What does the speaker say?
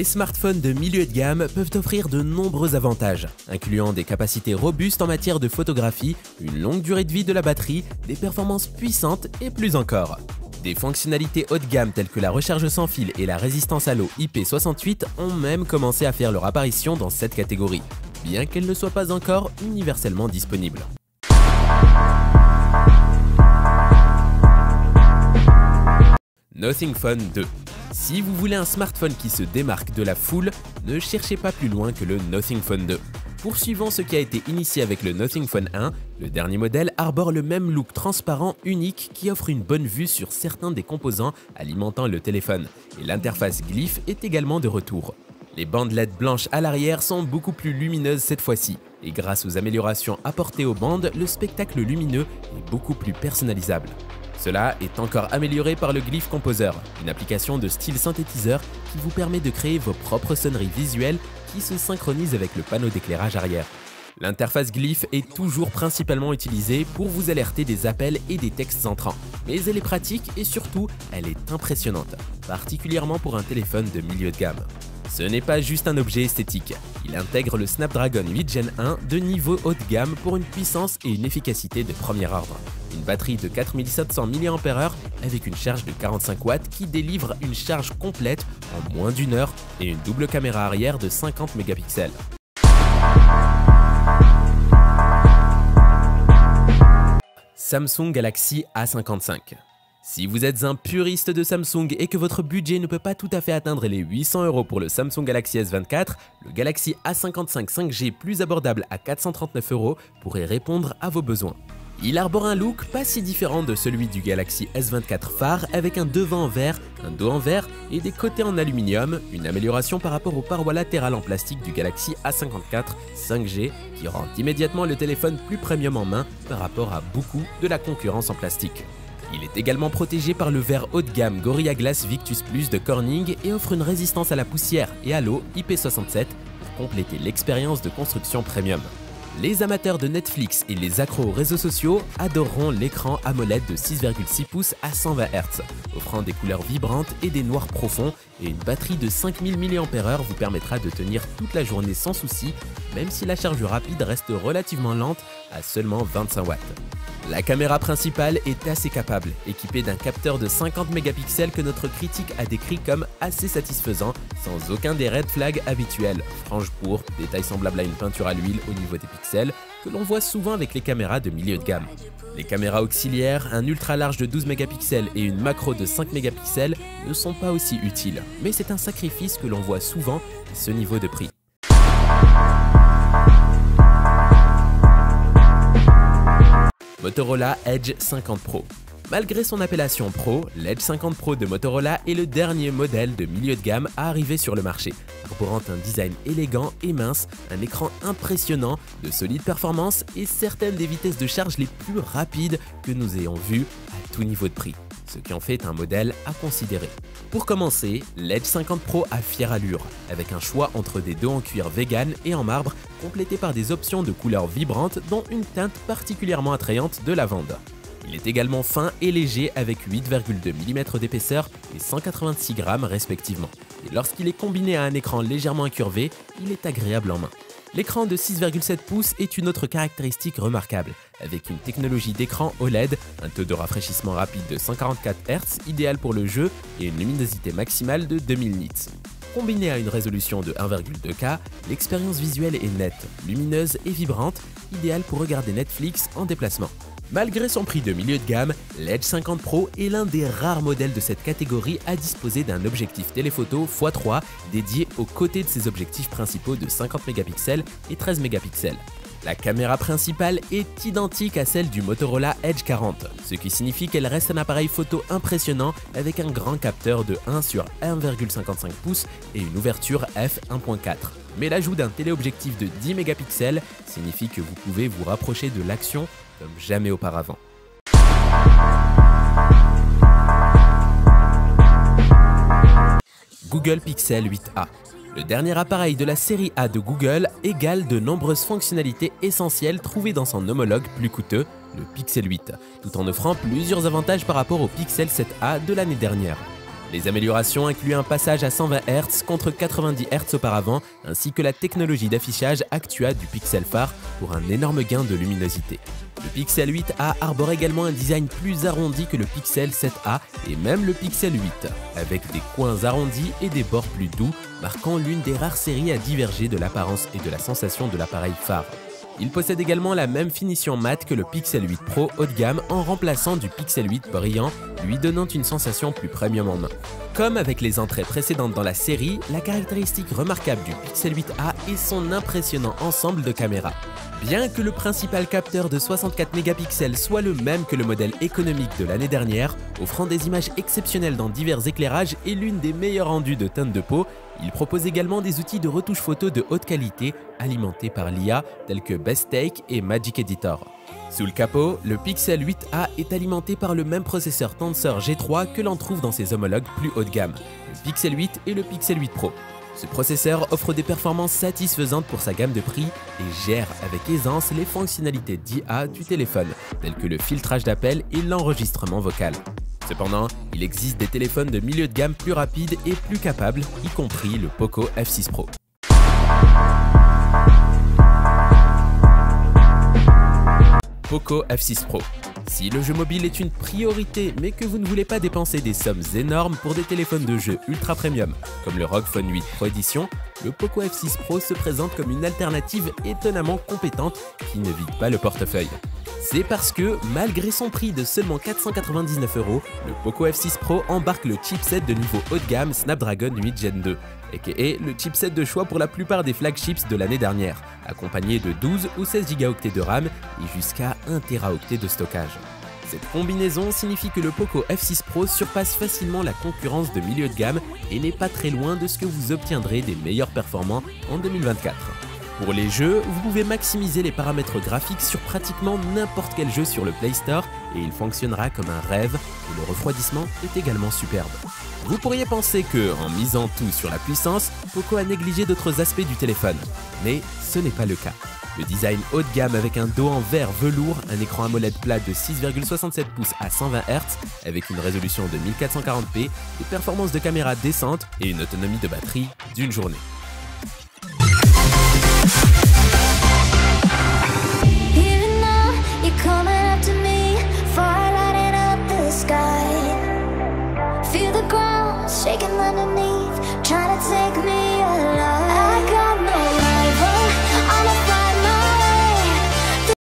Les smartphones de milieu de gamme peuvent offrir de nombreux avantages, incluant des capacités robustes en matière de photographie, une longue durée de vie de la batterie, des performances puissantes et plus encore. Des fonctionnalités haut de gamme telles que la recharge sans fil et la résistance à l'eau IP68 ont même commencé à faire leur apparition dans cette catégorie, bien qu'elles ne soient pas encore universellement disponibles. Nothing Phone 2. Si vous voulez un smartphone qui se démarque de la foule, ne cherchez pas plus loin que le Nothing Phone 2. Poursuivant ce qui a été initié avec le Nothing Phone 1, le dernier modèle arbore le même look transparent unique qui offre une bonne vue sur certains des composants alimentant le téléphone, et l'interface Glyph est également de retour. Les bandes LED blanches à l'arrière sont beaucoup plus lumineuses cette fois-ci, et grâce aux améliorations apportées aux bandes, le spectacle lumineux est beaucoup plus personnalisable. Cela est encore amélioré par le Glyph Composer, une application de style synthétiseur qui vous permet de créer vos propres sonneries visuelles qui se synchronisent avec le panneau d'éclairage arrière. L'interface Glyph est toujours principalement utilisée pour vous alerter des appels et des textes entrants, mais elle est pratique et surtout, elle est impressionnante, particulièrement pour un téléphone de milieu de gamme. Ce n'est pas juste un objet esthétique, il intègre le Snapdragon 8 Gen 1 de niveau haut de gamme pour une puissance et une efficacité de premier ordre. Une batterie de 4700 mAh avec une charge de 45 watts qui délivre une charge complète en moins d'une heure et une double caméra arrière de 50 mégapixels. Samsung Galaxy A55. Si vous êtes un puriste de Samsung et que votre budget ne peut pas tout à fait atteindre les 800 € pour le Samsung Galaxy S24, le Galaxy A55 5G plus abordable à 439 € pourrait répondre à vos besoins. Il arbore un look pas si différent de celui du Galaxy S24 phare avec un devant en verre, un dos en verre et des côtés en aluminium, une amélioration par rapport aux parois latérales en plastique du Galaxy A54 5G qui rend immédiatement le téléphone plus premium en main par rapport à beaucoup de la concurrence en plastique. Il est également protégé par le verre haut de gamme Gorilla Glass Victus Plus de Corning et offre une résistance à la poussière et à l'eau IP67 pour compléter l'expérience de construction premium. Les amateurs de Netflix et les accros aux réseaux sociaux adoreront l'écran AMOLED de 6,6 pouces à 120 Hz, offrant des couleurs vibrantes et des noirs profonds, et une batterie de 5000 mAh vous permettra de tenir toute la journée sans souci, même si la charge rapide reste relativement lente à seulement 25 watts. La caméra principale est assez capable, équipée d'un capteur de 50 mégapixels que notre critique a décrit comme assez satisfaisant, sans aucun des red flags habituels, frange pourpre, détails semblables à une peinture à l'huile au niveau des pixels, que l'on voit souvent avec les caméras de milieu de gamme. Les caméras auxiliaires, un ultra large de 12 mégapixels et une macro de 5 mégapixels ne sont pas aussi utiles, mais c'est un sacrifice que l'on voit souvent à ce niveau de prix. Motorola Edge 50 Pro. Malgré son appellation Pro, l'Edge 50 Pro de Motorola est le dernier modèle de milieu de gamme à arriver sur le marché, incorporant un design élégant et mince, un écran impressionnant, de solides performances et certaines des vitesses de charge les plus rapides que nous ayons vues à tout niveau de prix, ce qui en fait un modèle à considérer. Pour commencer, l'Edge 50 Pro a fière allure, avec un choix entre des dos en cuir vegan et en marbre, complété par des options de couleurs vibrantes dont une teinte particulièrement attrayante de lavande. Il est également fin et léger avec 8,2 mm d'épaisseur et 186 grammes respectivement. Et lorsqu'il est combiné à un écran légèrement incurvé, il est agréable en main. L'écran de 6,7 pouces est une autre caractéristique remarquable, avec une technologie d'écran OLED, un taux de rafraîchissement rapide de 144 Hz idéal pour le jeu et une luminosité maximale de 2000 nits. Combiné à une résolution de 1,2K, l'expérience visuelle est nette, lumineuse et vibrante, idéale pour regarder Netflix en déplacement. Malgré son prix de milieu de gamme, l'Edge 50 Pro est l'un des rares modèles de cette catégorie à disposer d'un objectif téléphoto x3 dédié aux côtés de ses objectifs principaux de 50 mégapixels et 13 mégapixels. La caméra principale est identique à celle du Motorola Edge 40, ce qui signifie qu'elle reste un appareil photo impressionnant avec un grand capteur de 1 sur 1,55 pouces et une ouverture f1.4. Mais l'ajout d'un téléobjectif de 10 mégapixels signifie que vous pouvez vous rapprocher de l'action comme jamais auparavant. Google Pixel 8a. Le dernier appareil de la série A de Google égale de nombreuses fonctionnalités essentielles trouvées dans son homologue plus coûteux, le Pixel 8, tout en offrant plusieurs avantages par rapport au Pixel 7a de l'année dernière. Les améliorations incluent un passage à 120 Hz contre 90 Hz auparavant, ainsi que la technologie d'affichage Actua du Pixel phare pour un énorme gain de luminosité. Le Pixel 8a arbore également un design plus arrondi que le Pixel 7a et même le Pixel 8, avec des coins arrondis et des bords plus doux, marquant l'une des rares séries à diverger de l'apparence et de la sensation de l'appareil phare. Il possède également la même finition mat que le Pixel 8 Pro haut de gamme en remplaçant du Pixel 8 brillant, lui donnant une sensation plus premium en main. Comme avec les entrées précédentes dans la série, la caractéristique remarquable du Pixel 8a est son impressionnant ensemble de caméras. Bien que le principal capteur de 64 mégapixels soit le même que le modèle économique de l'année dernière, offrant des images exceptionnelles dans divers éclairages et l'une des meilleures rendues de teinte de peau, il propose également des outils de retouche photo de haute qualité alimentés par l'IA tels que Best Take et Magic Editor. Sous le capot, le Pixel 8a est alimenté par le même processeur Tensor G3 que l'on trouve dans ses homologues plus haut de gamme, le Pixel 8 et le Pixel 8 Pro. Ce processeur offre des performances satisfaisantes pour sa gamme de prix et gère avec aisance les fonctionnalités d'IA du téléphone, telles que le filtrage d'appels et l'enregistrement vocal. Cependant, il existe des téléphones de milieu de gamme plus rapides et plus capables, y compris le Poco F6 Pro. Poco F6 Pro. Si le jeu mobile est une priorité mais que vous ne voulez pas dépenser des sommes énormes pour des téléphones de jeu ultra premium comme le ROG Phone 8 Pro Edition, le Poco F6 Pro se présente comme une alternative étonnamment compétente qui ne vide pas le portefeuille. C'est parce que, malgré son prix de seulement 499 €, le Poco F6 Pro embarque le chipset de niveau haut de gamme Snapdragon 8 Gen 2, aka le chipset de choix pour la plupart des flagships de l'année dernière, accompagné de 12 ou 16 Go de RAM et jusqu'à 1 Teraoctet de stockage. Cette combinaison signifie que le Poco F6 Pro surpasse facilement la concurrence de milieu de gamme et n'est pas très loin de ce que vous obtiendrez des meilleurs performants en 2024. Pour les jeux, vous pouvez maximiser les paramètres graphiques sur pratiquement n'importe quel jeu sur le Play Store et il fonctionnera comme un rêve et le refroidissement est également superbe. Vous pourriez penser que, en misant tout sur la puissance, Poco a négligé d'autres aspects du téléphone, mais ce n'est pas le cas. Le design haut de gamme avec un dos en verre velours, un écran AMOLED plat de 6,67 pouces à 120 Hz avec une résolution de 1440p, des performances de caméra décentes et une autonomie de batterie d'une journée.